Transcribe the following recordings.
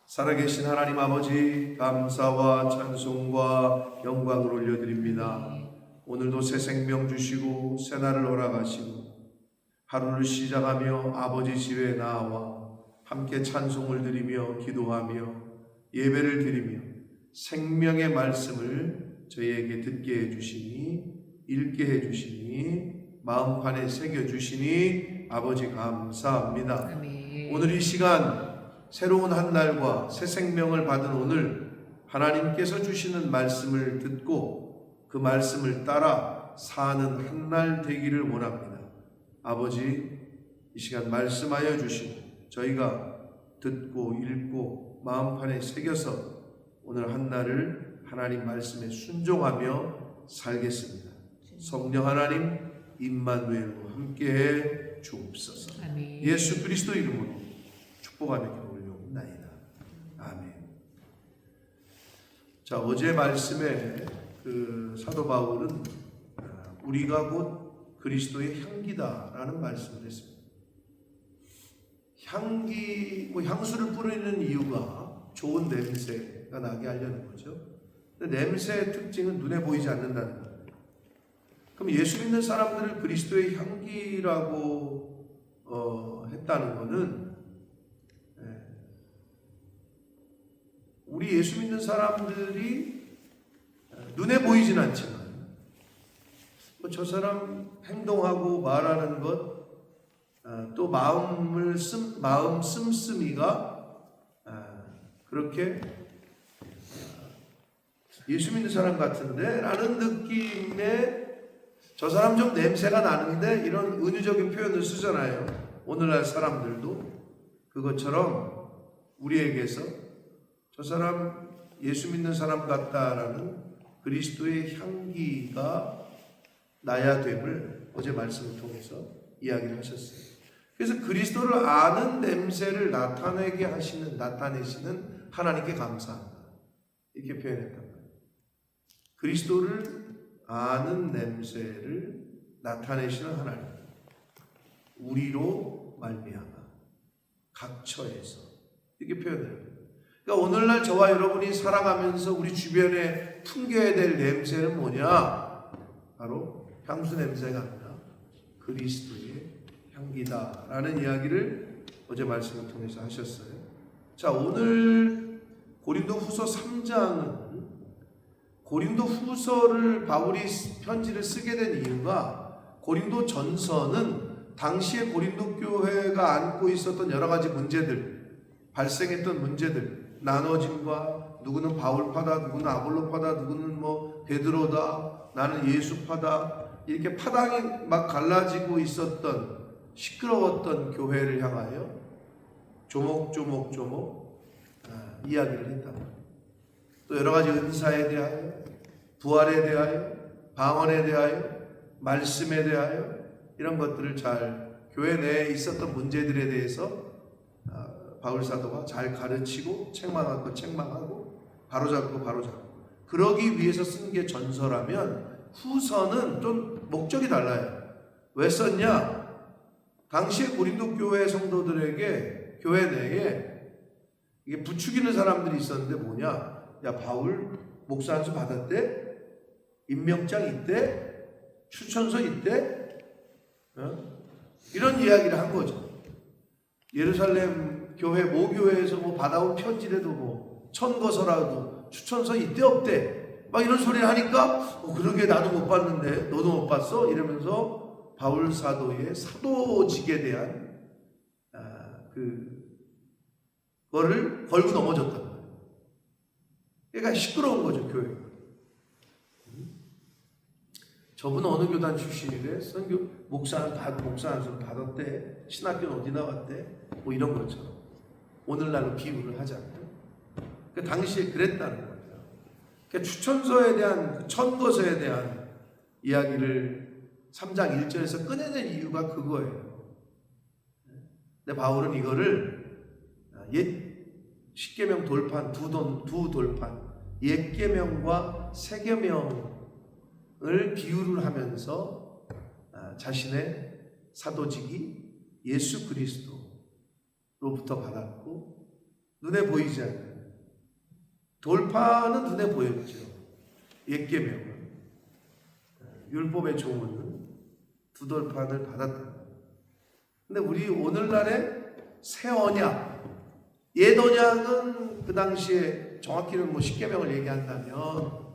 살아계신 하나님 아버지, 감사와 찬송과 영광을 올려드립니다. 오늘도 새 생명 주시고 새날을 허락하시고 하루를 시작하며 아버지 집에 나와 함께 찬송을 드리며 기도하며 예배를 드리며 생명의 말씀을 저희에게 듣게 해주시니, 읽게 해주시니, 마음판에 새겨주시니 아버지 감사합니다. 아멘. 오늘 이 시간 새로운 한 날과 새 생명을 받은 오늘 하나님께서 주시는 말씀을 듣고 그 말씀을 따라 사는 한 날 되기를 원합니다. 아버지, 이 시간 말씀하여 주시고 저희가 듣고 읽고 마음판에 새겨서 오늘 한 날을 하나님 말씀에 순종하며 살겠습니다. 성령 하나님 임마누엘과 함께해 주옵소서. 아멘. 예수 그리스도 이름으로 축복하며 기도 올려옵나이다. 아멘. 자, 어제 말씀에 사도 바울은 우리가 곧 그리스도의 향기다라는 말씀을 했습니다. 향기, 향수를 뿌리는 이유가 좋은 냄새가 나게 하려는 거죠. 근데 냄새의 특징은 눈에 보이지 않는다는 거예요. 그럼 예수 믿는 사람들을 그리스도의 향기라고 했다는 것은 우리 예수 믿는 사람들이 눈에 보이진 않지만 저 사람 행동하고 말하는 것, 또 마음 씀씀이가 그렇게 예수 믿는 사람 같은데 라는 느낌에 저 사람 좀 냄새가 나는데 이런 은유적인 표현을 쓰잖아요. 오늘날 사람들도 그것처럼 우리에게서 저 사람 예수 믿는 사람 같다라는 그리스도의 향기가 나야 됨을 어제 말씀을 통해서 이야기를 하셨어요. 그래서 그리스도를 아는 냄새를 나타내시는 하나님께 감사합니다. 이렇게 표현했단 말이에요. 그리스도를 아는 냄새를 나타내시는 하나님, 우리로 말미암아 각처에서 이렇게 표현해요. 그러니까 오늘날 저와 여러분이 살아가면서 우리 주변에 풍겨야 될 냄새는 뭐냐? 바로 향수 냄새가 아니라 그리스도의 향기다라는 이야기를 어제 말씀을 통해서 하셨어요. 자, 오늘 고린도후서 3장은 고린도후서를 바울이 편지를 쓰게 된 이유가 고린도전서는 당시에 고린도 교회가 안고 있었던 여러 가지 문제들, 발생했던 문제들, 나눠짐과 누구는 바울파다, 누구는 아볼로파다, 누구는 베드로다, 나는 예수파다, 이렇게 파당이 막 갈라지고 있었던 시끄러웠던 교회를 향하여 조목조목 이야기를 했다. 또 여러 가지 은사에 대하여, 부활에 대하여, 방언에 대하여, 말씀에 대하여 이런 것들을 잘 교회 내에 있었던 문제들에 대해서 바울 사도가 잘 가르치고 책망할 거 책망하고 바로잡고 그러기 위해서 쓴 게 전서라면 후서는 좀 목적이 달라요. 왜 썼냐? 당시에 고린도 교회 성도들에게 교회 내에 이게 부추기는 사람들이 있었는데 뭐냐? 야, 바울 목사 안수 받았대? 임명장 있대? 추천서 있대? 이런 이야기를 한 거죠. 예루살렘 교회 모교회에서 받아온 편지라도 천거서라도 추천서 있대 없대? 막 이런 소리를 하니까 그러게 나도 못 봤는데 너도 못 봤어? 이러면서 바울 사도의 사도직에 대한 그거를 걸고 넘어졌단 말이에요. 그러니까 시끄러운 거죠, 교회가. 저분 어느 교단 출신이래? 선교 목사 안수 받았대? 신학교는 어디 나왔대? 이런 것처럼 오늘날로 비유를 하자면 그 당시에 그랬다는 거예요. 그러니까 추천서에 대한 천거서에 대한 이야기를 3장 1절에서 꺼내낸 이유가 그거예요. 근데 바울은 이거를 옛 십계명 돌판 두 돌판 옛 계명과 새 계명을 비유를 하면서 자신의 사도직이 예수 그리스도로부터 받았고 눈에 보이지 않는. 돌파는 눈에 보였죠. 옛 계명은. 율법의 종은 두 돌판을 받았다. 근데 우리 오늘날의 새 언약, 옛 언약은 그 당시에 정확히는 뭐 십계명을 얘기한다면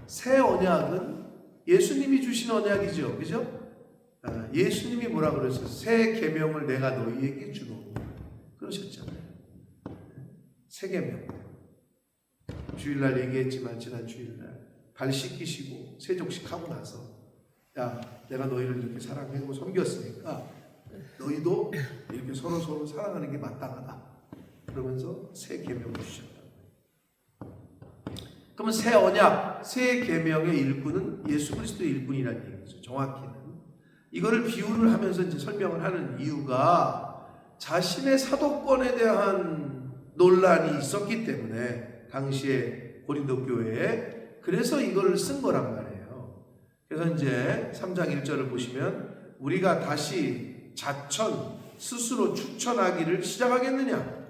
새 언약은 예수님이 주신 언약이죠. 그죠? 예수님이 뭐라 그랬어요? 새 계명을 내가 너희에게 주노니 그러셨잖아요. 새 계명. 주일날 얘기했지만 지난 주일날 발 씻기시고 세족식하고 나서 야 내가 너희를 이렇게 사랑하고 섬겼으니까 너희도 이렇게 서로 사랑하는 게 마땅하다. 그러면서 새 계명을 주셨다. 그러면 새 언약, 새 계명의 일꾼은 예수 그리스도의 일꾼이라는 얘기죠. 정확히는 이거를 비유를 하면서 이제 설명을 하는 이유가 자신의 사도권에 대한 논란이 있었기 때문에 당시에 고린도 교회에 그래서 이걸 쓴 거란 말이에요. 그래서 이제 3장 1절을 보시면 우리가 다시 자천 스스로 추천하기를 시작하겠느냐?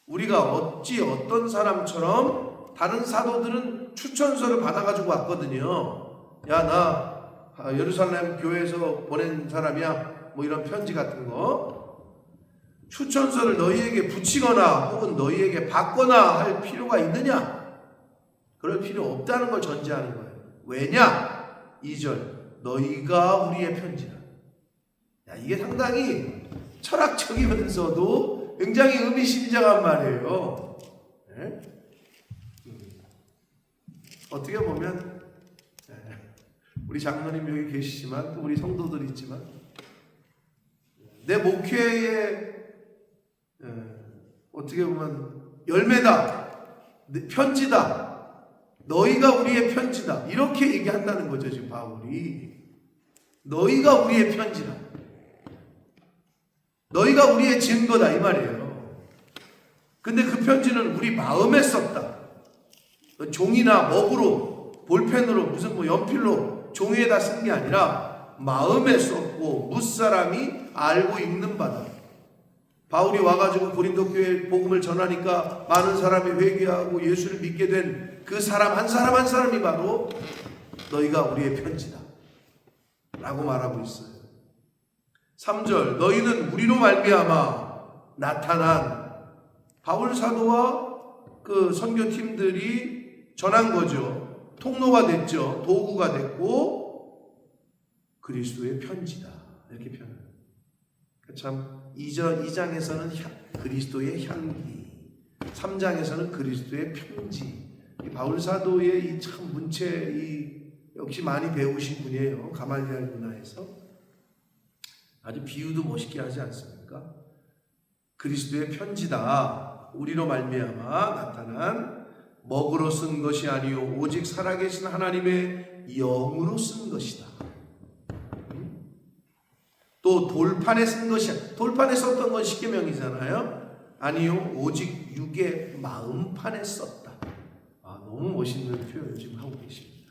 우리가 어찌 어떤 사람처럼 다른 사도들은 추천서를 받아가지고 왔거든요. 야, 나 예루살렘 교회에서 보낸 사람이야. 뭐 이런 편지 같은 거. 추천서를 너희에게 붙이거나 혹은 너희에게 받거나 할 필요가 있느냐? 그럴 필요 없다는 걸 전제하는 거예요. 왜냐? 2절 너희가 우리의 편지라. 야, 이게 상당히 철학적이면서도 굉장히 의미심장한 말이에요. 네? 어떻게 보면 우리 장로님 여기 계시지만 또 우리 성도들 있지만 내 목회의 어떻게 보면 열매다, 편지다, 너희가 우리의 편지다 이렇게 얘기한다는 거죠. 지금 바울이 너희가 우리의 편지다, 너희가 우리의 증거다 이 말이에요. 근데 그 편지는 우리 마음에 썼다. 종이나 먹으로 볼펜으로 무슨 뭐 연필로 종이에다 쓴 게 아니라 마음에 썼고 무사람이 알고 읽는 바다. 바울이 와가지고 고린도 교회에 복음을 전하니까 많은 사람이 회개하고 예수를 믿게 된 그 사람 한 사람 한 사람이 바로 너희가 우리의 편지다 라고 말하고 있어요. 3절 너희는 우리로 말미암아 나타난 바울 사도와 그 선교팀들이 전한 거죠. 통로가 됐죠. 도구가 됐고 그리스도의 편지다 이렇게 표현합니다. 참 2장에서는 그리스도의 향기, 3장에서는 그리스도의 편지. 이 바울 사도의 이 참 문체 역시 많이 배우신 분이에요. 가말리알 문화에서 아주 비유도 멋있게 하지 않습니까? 그리스도의 편지다. 우리로 말미암아 나타난 먹으로 쓴 것이 아니요 오직 살아계신 하나님의 영으로 쓴 것이다. 또 돌판에 쓴 것이 돌판에 썼던 건 십계명이잖아요. 아니요 오직 육의 마음판에 썼다. 너무 멋있는 표현을 지금 하고 계십니다.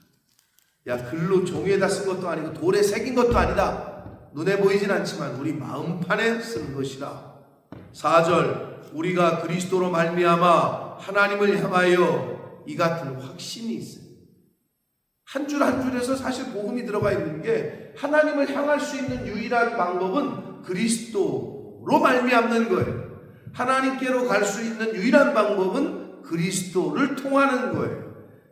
야 글로 종이에다 쓴 것도 아니고 돌에 새긴 것도 아니다. 눈에 보이진 않지만 우리 마음판에 쓴 것이다. 4절 우리가 그리스도로 말미암아 하나님을 향하여 이 같은 확신이 있습니다. 한 줄 한 줄에서 사실 복음이 들어가 있는 게 하나님을 향할 수 있는 유일한 방법은 그리스도로 말미암는 거예요. 하나님께로 갈 수 있는 유일한 방법은 그리스도를 통하는 거예요.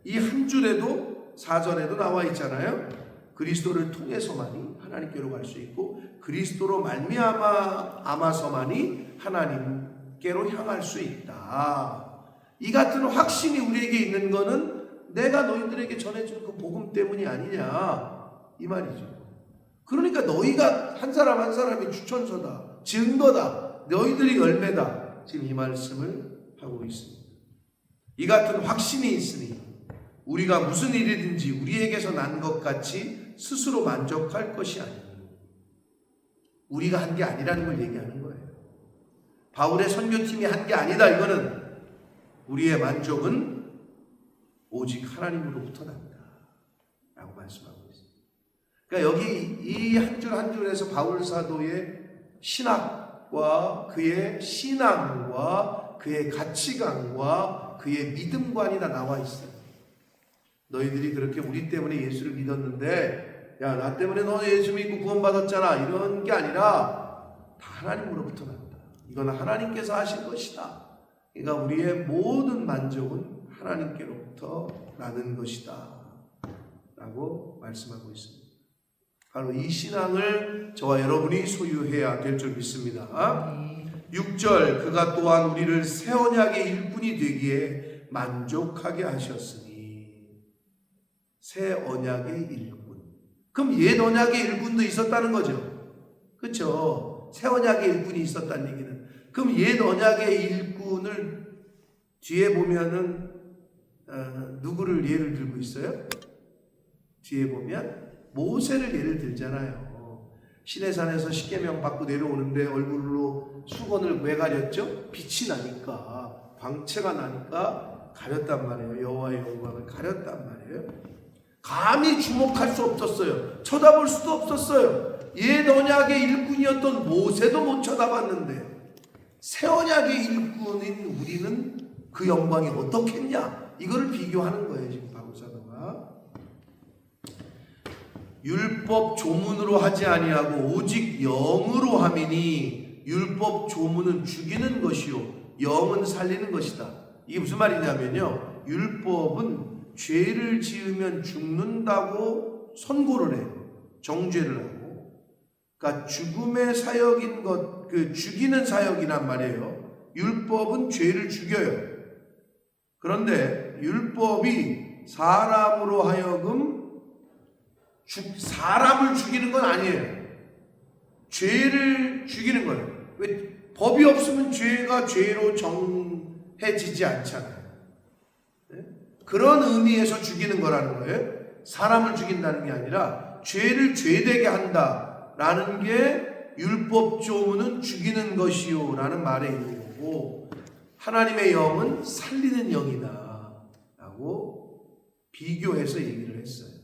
이 한 줄에도 4절에도 나와 있잖아요. 그리스도를 통해서만이 하나님께로 갈 수 있고 그리스도로 말미암아서만이 하나님께로 향할 수 있다. 이 같은 확신이 우리에게 있는 것은 내가 너희들에게 전해준 그 복음 때문이 아니냐 이 말이죠. 그러니까 너희가 한 사람 한 사람이 추천서다, 증거다, 너희들이 열매다. 지금 이 말씀을 하고 있습니다. 이 같은 확신이 있으니 우리가 무슨 일이든지 우리에게서 난 것 같이 스스로 만족할 것이 아니니 우리가 한 게 아니라는 걸 얘기하는 거예요. 바울의 선교팀이 한 게 아니다. 이거는 우리의 만족은 오직 하나님으로부터 난다 라고 말씀하고 있습니다. 그러니까 여기 이 한 줄 한 줄에서 바울 사도의 신학과 그의 신앙과 그의 가치관과 그의 믿음관이 다 나와 있어요. 너희들이 그렇게 우리 때문에 예수를 믿었는데 야, 나 때문에 너 예수 믿고 구원받았잖아 이런 게 아니라 다 하나님으로부터 난다. 이건 하나님께서 하신 것이다. 그러니까 우리의 모든 만족은 하나님께로부터 나는 것이다 라고 말씀하고 있습니다. 바로 이 신앙을 저와 여러분이 소유해야 될 줄 믿습니다. 6절, 그가 또한 우리를 새 언약의 일꾼이 되기에 만족하게 하셨으니. 새 언약의 일꾼. 그럼 옛 언약의 일꾼도 있었다는 거죠. 그렇죠? 새 언약의 일꾼이 있었다는 얘기는. 그럼 옛 언약의 일꾼을 뒤에 보면은 누구를 예를 들고 있어요? 뒤에 보면 모세를 예를 들잖아요. 시내산에서 십계명 받고 내려오는데 얼굴로 수건을 왜 가렸죠? 빛이 나니까, 광채가 나니까 가렸단 말이에요. 여호와의 영광을 가렸단 말이에요. 감히 주목할 수 없었어요. 쳐다볼 수도 없었어요. 옛 언약의 일꾼이었던 모세도 못 쳐다봤는데 새 언약의 일꾼인 우리는 그 영광이 어떻겠냐? 이거를 비교하는 거예요. 지금 바울사도가. 율법 조문으로 하지 아니하고 오직 영으로 함이니 율법 조문은 죽이는 것이요 영은 살리는 것이다. 이게 무슨 말이냐면요, 율법은 죄를 지으면 죽는다고 선고를 해요. 정죄를 하고. 그러니까 죽음의 사역인 것, 그 죽이는 사역이란 말이에요. 율법은 죄를 죽여요. 그런데 율법이 사람으로 하여금 사람을 죽이는 건 아니에요. 죄를 죽이는 거예요. 왜? 법이 없으면 죄가 죄로 정해지지 않잖아요. 네? 그런 의미에서 죽이는 거라는 거예요. 사람을 죽인다는 게 아니라 죄를 죄되게 한다라는 게 율법 조문은 죽이는 것이요 라는 말에 있는 거고, 하나님의 영은 살리는 영이다 라고 비교해서 얘기를 했어요.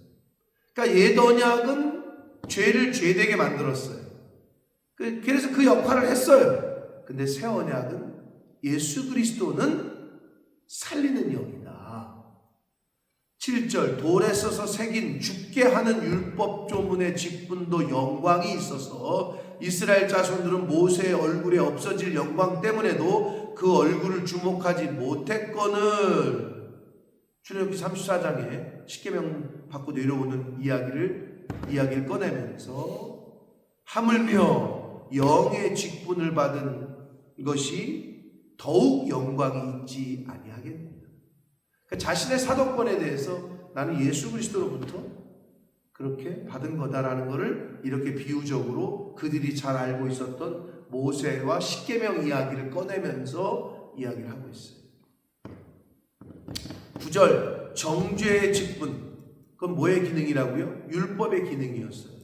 그러니까 옛 언약은 죄를 죄되게 만들었어요. 그래서 그 역할을 했어요. 근데 새 언약은 예수 그리스도는 살리는 영이다. 7절, 돌에 써서 새긴 죽게 하는 율법 조문의 직분도 영광이 있어서 이스라엘 자손들은 모세의 얼굴에 없어질 영광 때문에도 그 얼굴을 주목하지 못했거늘. 출애굽기 34장에 십계명 받고 내려오는 이야기를 꺼내면서 하물며 영의 직분을 받은 것이 더욱 영광이 있지 아니하겠느냐. 그러니까 자신의 사도권에 대해서 나는 예수 그리스도로부터 그렇게 받은 거다라는 것을 이렇게 비유적으로 그들이 잘 알고 있었던 모세와 십계명 이야기를 꺼내면서 이야기를 하고 있어요. 9절, 정죄의 직분. 그건 뭐의 기능이라고요? 율법의 기능이었어요.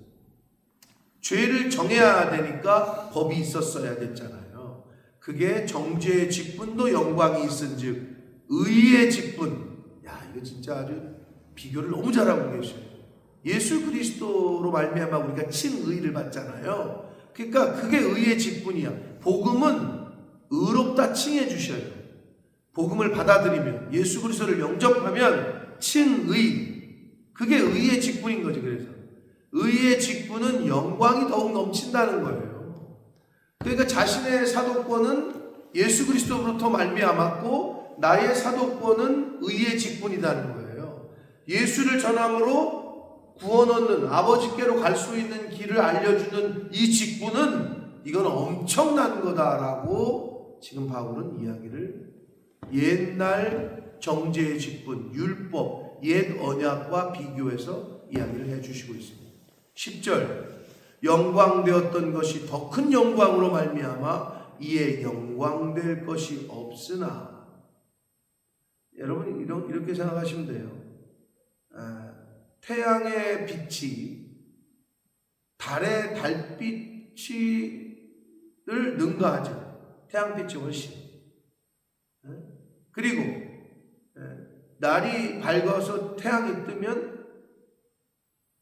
죄를 정해야 되니까 법이 있었어야 됐잖아요. 그게 정죄의 직분도 영광이 있은즉 의의 직분. 야, 이거 진짜 아주 비교를 너무 잘하고 계셔요. 예수 그리스도로 말미암아 우리가 친의를 받잖아요. 그러니까 그게 의의 직분이야. 복음은 의롭다 칭해 주셔요. 복음을 받아들이면, 예수 그리스도를 영접하면 친의, 그게 의의 직분인 거지. 그래서 의의 직분은 영광이 더욱 넘친다는 거예요. 그러니까 자신의 사도권은 예수 그리스도로부터 말미암았고 나의 사도권은 의의 직분이라는 거예요. 예수를 전함으로 구원 얻는, 아버지께로 갈 수 있는 길을 알려주는 이 직분은 이건 엄청난 거다라고 지금 바울은 이야기를, 옛날 정죄의 직분, 율법, 옛 언약과 비교해서 이야기를 해주시고 있습니다. 10절, 영광되었던 것이 더 큰 영광으로 말미암아 이에 영광될 것이 없으나. 여러분 이렇게 생각하시면 돼요. 태양의 빛이 달의 달빛을 능가하죠. 태양빛이 훨씬. 그리고 날이 밝아서 태양이 뜨면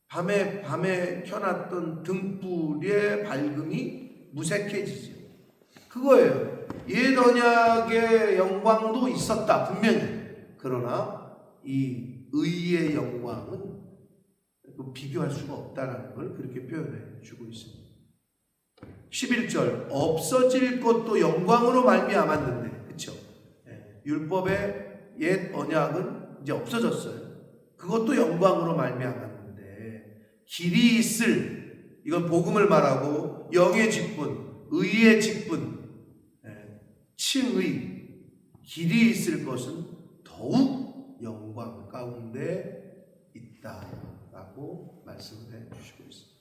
밤에 켜놨던 등불의 밝음이 무색해지죠. 그거예요. 옛 언약의 영광도 있었다 분명히. 그러나 이 의의 영광은 비교할 수가 없다라는 걸 그렇게 표현해 주고 있습니다. 11절 없어질 것도 영광으로 말미암았는데, 그렇죠? 율법의 옛 언약은 이제 없어졌어요. 그것도 영광으로 말미암았는데 길이 있을, 이건 복음을 말하고 영의 직분, 의의 직분, 칭의, 길이 있을 것은 더욱 영광 가운데 있다라고 말씀을 해주시고 있습니다.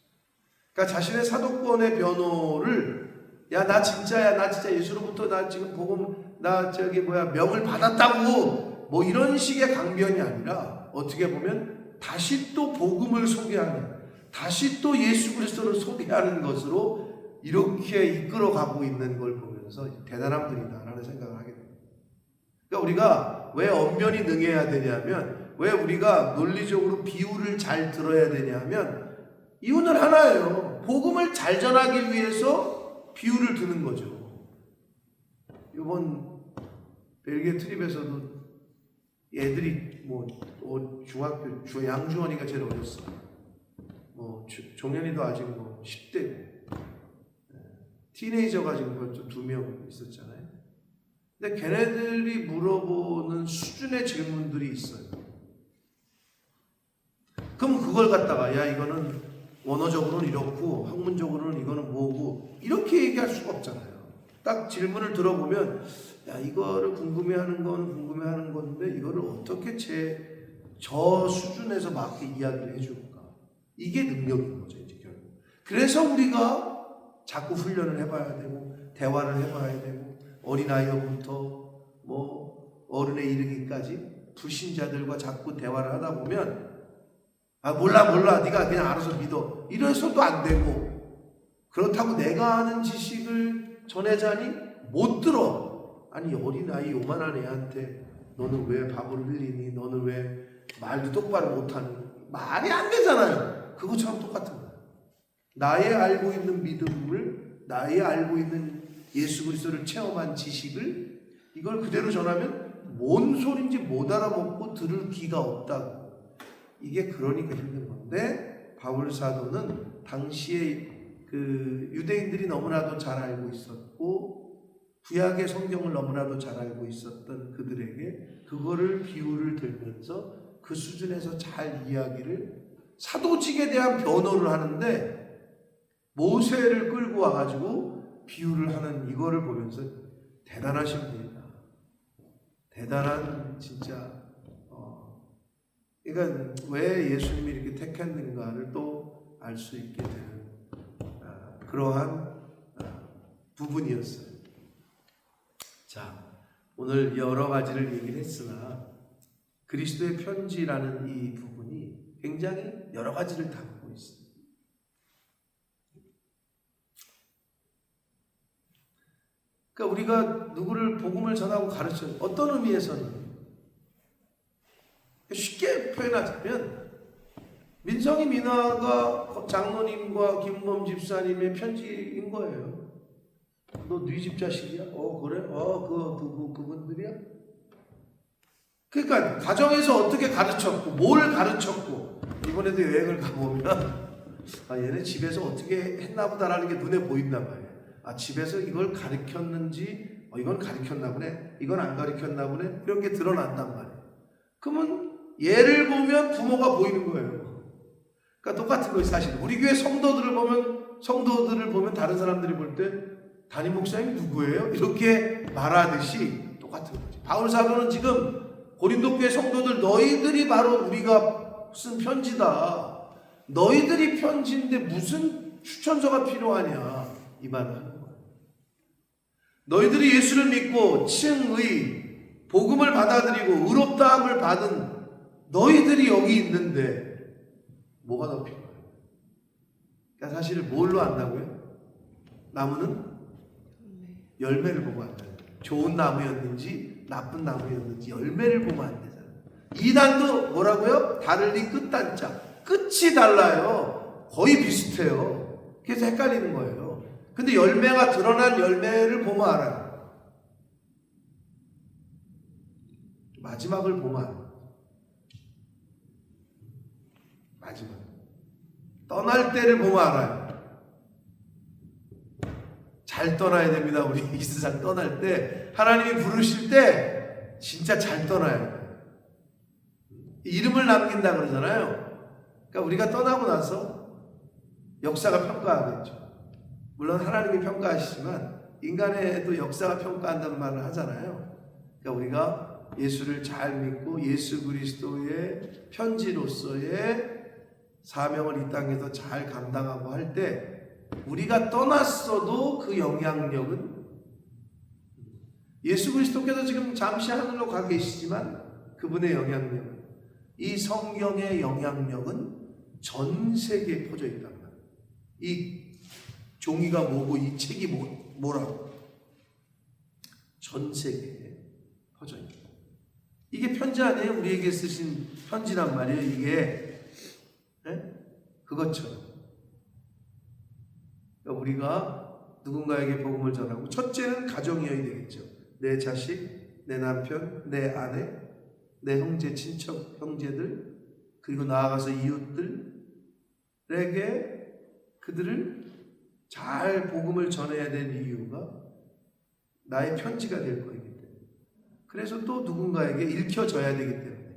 그러니까 자신의 사도권의 변호를, 야 나 진짜 예수로부터 나 지금 복음 명을 받았다고 뭐 이런 식의 강변이 아니라 어떻게 보면 다시 또 복음을 소개하는, 다시 또 예수 그리스도를 소개하는 것으로 이렇게 이끌어가고 있는 걸 보면서 대단한 분이다라는 생각을 하게 됩니다. 그러니까 우리가 왜 언변이 능해야 되냐면, 왜 우리가 논리적으로 비유를 잘 들어야 되냐면 이유는 하나예요. 복음을 잘 전하기 위해서 비유를 드는 거죠. 이번 벨기에 트립에서도 애들이 중학교 양주원이가 제일 어렸어. 종현이도 아직 10대, 티네이저가 지금 2명 있었잖아요. 근데 걔네들이 물어보는 수준의 질문들이 있어요. 그럼 그걸 갖다가 야 이거는 원어적으로는 이렇고 학문적으로는 이거는 뭐고 이렇게 얘기할 수가 없잖아요. 딱 질문을 들어보면 야 이거를 궁금해하는 건데 이거를 어떻게 저 수준에서 맞게 이야기를 해줄까? 이게 능력인 거죠 이제 결국. 그래서 우리가 자꾸 훈련을 해봐야 되고 대화를 해봐야 되고 어린아이부터 어른에 이르기까지 불신자들과 자꾸 대화를 하다 보면 몰라 네가 그냥 알아서 믿어 이래서도 안 되고, 그렇다고 내가 아는 지식을 전해자니 못 들어. 아니 어린아이 요만한 애한테 너는 왜 밥을 흘리니, 너는 왜 말도 똑바로 못하니, 말이 안 되잖아요. 그것처럼 똑같은 거예요. 나의 알고 있는 믿음을, 나의 알고 있는 예수 그리스도를 체험한 지식을 이걸 그대로 전하면 뭔 소린지 못 알아먹고 들을 기가 없다고. 이게 그러니까 힘든 건데, 바울 사도는 당시에 그 유대인들이 너무나도 잘 알고 있었고 구약의 성경을 너무나도 잘 알고 있었던 그들에게 그거를 비유를 들면서 그 수준에서 잘 이야기를, 사도직에 대한 변호를 하는데 모세를 끌고 와가지고 비유를 하는 이거를 보면서 대단하신 분이다. 대단한 진짜 그러니까 왜 예수님이 이렇게 택했는가를 또 알 수 있게 되는 그러한 부분이었어요. 자, 오늘 여러 가지를 얘기를 했으나 그리스도의 편지라는 이 부분이 굉장히 여러 가지를 담고 있습니다. 그러니까 우리가 누구를 복음을 전하고 가르쳐요. 어떤 의미에서는 쉽게 표현하자면 민성이 민화가 장로님과 김범 집사님의 편지인 거예요. 너 네 집 자식이야? 그래? 그분들이야? 그러니까 가정에서 어떻게 가르쳤고 뭘 가르쳤고, 이번에도 여행을 가보면 얘네 집에서 어떻게 했나 보다라는 게 눈에 보인단 말이에요. 집에서 이걸 가르쳤는지 이건 가르쳤나 보네, 이건 안 가르쳤나 보네, 이런 게 드러난단 말이에요. 그러면 얘를 보면 부모가 보이는 거예요. 그러니까 똑같은 거예요. 사실 우리 교회 성도들을 보면 다른 사람들이 볼 때 담임 목사님이 누구예요? 이렇게 말하듯이 똑같은 거지. 바울 사도는 지금 고린도 교회 성도들, 너희들이 바로 우리가 쓴 편지다. 너희들이 편지인데 무슨 추천서가 필요하냐, 이 말을 하는 거예요. 너희들이 예수를 믿고 칭의, 복음을 받아들이고 의롭다함을 받은 너희들이 여기 있는데 뭐가 더 필요해요? 그러니까 사실 뭘로 안다고요? 나무는 열매를 보고 안다. 좋은 나무였는지 나쁜 나무였는지 열매를 보면 안 되잖아요. 이단도 뭐라고요? 다르니 끝단자. 끝이 달라요. 거의 비슷해요. 그래서 헷갈리는 거예요. 근데 열매가 드러난 열매를 보면 알아요. 마지막을 보면 알아요. 마지막. 떠날 때를 보면 알아요. 잘 떠나야 됩니다. 우리 이 세상 떠날 때 하나님이 부르실 때 진짜 잘 떠나야 돼요. 이름을 남긴다 그러잖아요. 그러니까 우리가 떠나고 나서 역사가 평가하겠죠. 물론 하나님이 평가하시지만 인간의 또 역사가 평가한다는 말을 하잖아요. 그러니까 우리가 예수를 잘 믿고 예수 그리스도의 편지로서의 사명을 이 땅에서 잘 감당하고 할 때 우리가 떠났어도 그 영향력은 예수 그리스도께서 지금 잠시 하늘로 가 계시지만 그분의 영향력은 이 성경의 영향력은 전 세계에 퍼져 있단 말이에요. 이 종이가 뭐고 이 책이 뭐라고 전 세계에 퍼져 있다. 이게 편지 아니에요? 우리에게 쓰신 편지란 말이에요. 이게 그것처럼 우리가 누군가에게 복음을 전하고 첫째는 가정이어야 되겠죠. 내 자식, 내 남편, 내 아내, 내 형제, 친척, 형제들 그리고 나아가서 이웃들에게 그들을 잘 복음을 전해야 되는 이유가 나의 편지가 될 거이기 때문에 그래서 또 누군가에게 읽혀져야 되기 때문에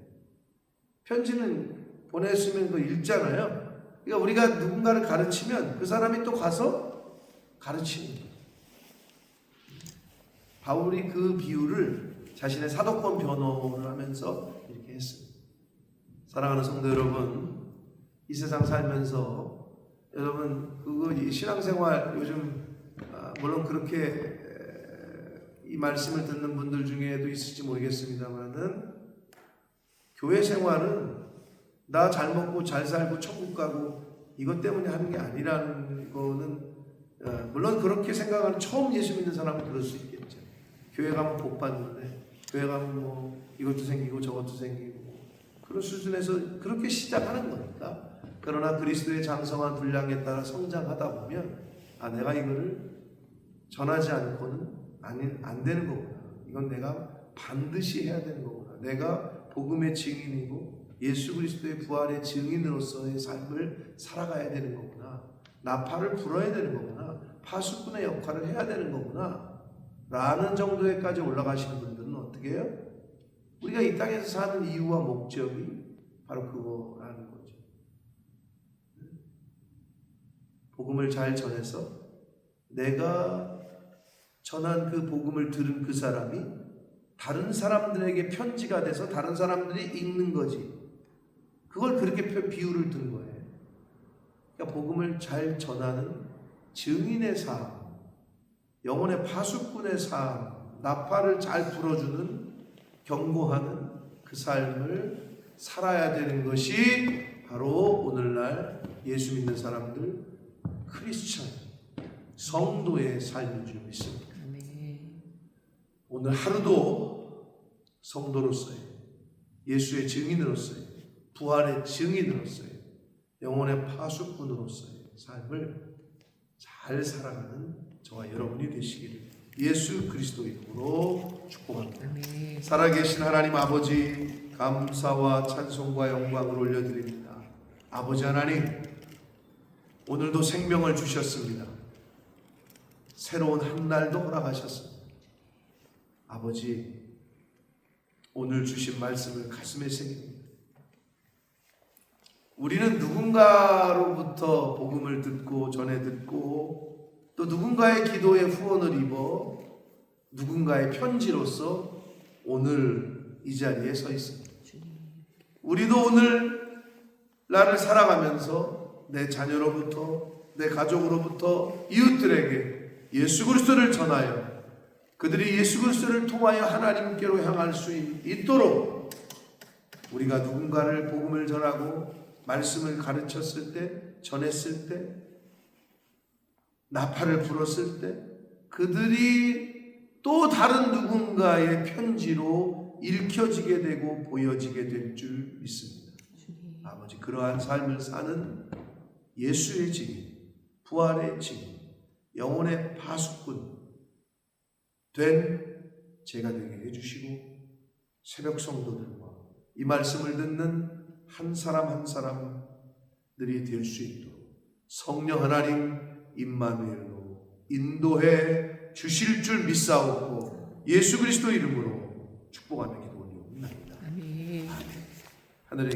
편지는 보냈으면 그 읽잖아요. 그러니까 우리가 누군가를 가르치면 그 사람이 또 가서 가르치는 거예요. 바울이 그 비유를 자신의 사도권 변호를 하면서 이렇게 했습니다. 사랑하는 성도 여러분, 이 세상 살면서 여러분 그거 신앙생활 요즘 물론 그렇게 이 말씀을 듣는 분들 중에도 있을지 모르겠습니다만은 교회 생활은 나 잘 먹고 잘 살고 천국 가고 이것 때문에 하는 게 아니라는 거는 물론 그렇게 생각하는 처음 예수 믿는 사람은 그럴 수 있겠죠. 교회 가면 복 받는데 교회 가면 뭐 이것도 생기고 저것도 생기고 그런 수준에서 그렇게 시작하는 거니까. 그러나 그리스도의 장성한 분량에 따라 성장하다 보면 내가 이거를 전하지 않고는 안 되는 거구나. 이건 내가 반드시 해야 되는 거구나. 내가 복음의 증인이고 예수 그리스도의 부활의 증인으로서의 삶을 살아가야 되는 거구나. 나팔을 불어야 되는 거구나. 파수꾼의 역할을 해야 되는 거구나. 라는 정도에까지 올라가시는 분들은 어떻게 해요? 우리가 이 땅에서 사는 이유와 목적이 바로 그거라는 거죠. 복음을 잘 전해서 내가 전한 그 복음을 들은 그 사람이 다른 사람들에게 편지가 돼서 다른 사람들이 읽는 거지. 그걸 그렇게 비유를 든 거예요. 그러니까 복음을 잘 전하는 증인의 삶, 영혼의 파수꾼의 삶, 나팔을 잘 불어주는 경고하는 그 삶을 살아야 되는 것이 바로 오늘날 예수 믿는 사람들, 크리스천, 성도의 삶인 줄 믿습니다. 오늘 하루도 성도로서의 예수의 증인으로서의 부활의 증인으로서의 영혼의 파수꾼으로서의 삶을 잘 살아가는 저와 여러분이 되시기를 예수 그리스도 이름으로 축복합니다. 살아계신 하나님 아버지 감사와 찬송과 영광을 올려드립니다. 아버지 하나님 오늘도 생명을 주셨습니다. 새로운 한 날도 허락하셨습니다. 아버지 오늘 주신 말씀을 가슴에 새깁니다. 우리는 누군가로부터 복음을 듣고 전해 듣고 또 누군가의 기도에 후원을 입어 누군가의 편지로서 오늘 이 자리에 서 있습니다. 우리도 오늘 나를 살아가면서 내 자녀로부터 내 가족으로부터 이웃들에게 예수 그리스도를 전하여 그들이 예수 그리스도를 통하여 하나님께로 향할 수 있도록 우리가 누군가를 복음을 전하고 말씀을 가르쳤을 때, 전했을 때, 나팔을 불었을 때 그들이 또 다른 누군가의 편지로 읽혀지게 되고 보여지게 될 줄 믿습니다. 아버지 그러한 삶을 사는 예수의 증인, 부활의 증인, 영혼의 파수꾼 된 제가 되게 해주시고 새벽 성도들과 이 말씀을 듣는 한 사람 한 사람들이 될 수 있도록 성령 하나님 임마누엘로 인도해 주실 줄 믿사옵고 예수 그리스도 이름으로 축복하며 기도 올리옵나이다. 아멘. 하늘의